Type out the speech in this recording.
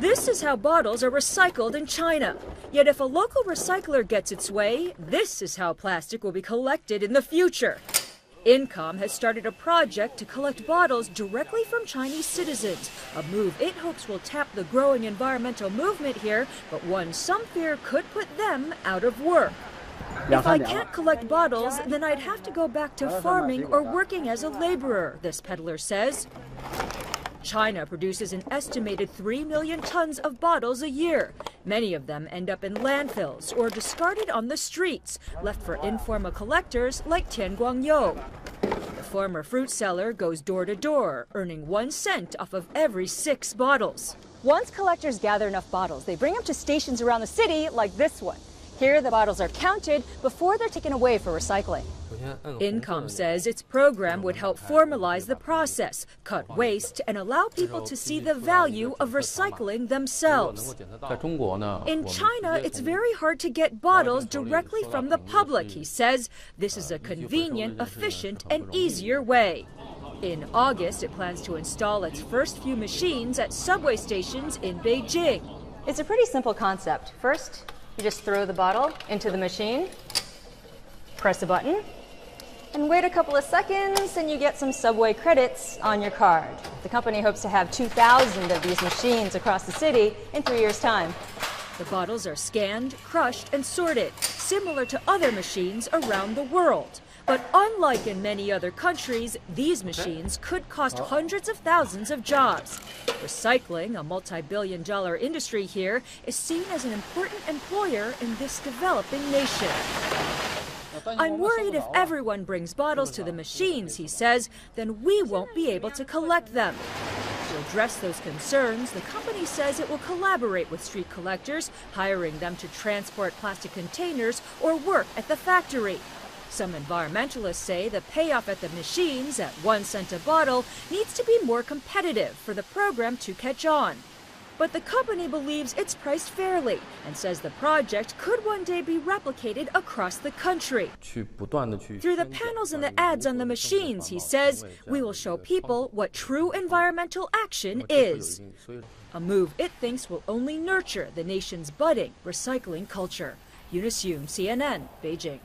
This is how bottles are recycled in China. Yet if a local recycler gets its way, this is how plastic will be collected in the future. Incom has started a project to collect bottles directly from Chinese citizens, a move it hopes will tap the growing environmental movement here, but one some fear could put them out of work. If I can't collect bottles, then I'd have to go back to farming or working as a laborer, this peddler says. China produces an estimated 3 million tons of bottles a year. Many of them end up in landfills or discarded on the streets, left for informal collectors like Tian Guangyou. The former fruit seller goes door to door, earning 1 cent off of every 6 bottles. Once collectors gather enough bottles, they bring them to stations around the city like this one. Here, the bottles are counted before they're taken away for recycling. Incom says its program would help formalize the process, cut waste, and allow people to see the value of recycling themselves. In China, it's very hard to get bottles directly from the public, he says. This is a convenient, efficient, and easier way. In August, it plans to install its first few machines at subway stations in Beijing. It's a pretty simple concept. First, you just throw the bottle into the machine, press a button, and wait a couple of seconds and you get some subway credits on your card. The company hopes to have 2,000 of these machines across the city in 3 years' time. The bottles are scanned, crushed, and sorted, similar to other machines around the world. But unlike in many other countries, these machines could cost hundreds of thousands of jobs. Recycling, a multi-billion-dollar industry here, is seen as an important employer in this developing nation. I'm worried if everyone brings bottles to the machines, he says, then we won't be able to collect them. To address those concerns, the company says it will collaborate with street collectors, hiring them to transport plastic containers or work at the factory. Some environmentalists say the payoff at the machines, at 1 cent a bottle, needs to be more competitive for the program to catch on. But the company believes it's priced fairly and says the project could one day be replicated across the country. Through the panels and the ads on the machines, he says, we will show people what true environmental action is. A move it thinks will only nurture the nation's budding recycling culture. Eunice Yoon, CNN, Beijing.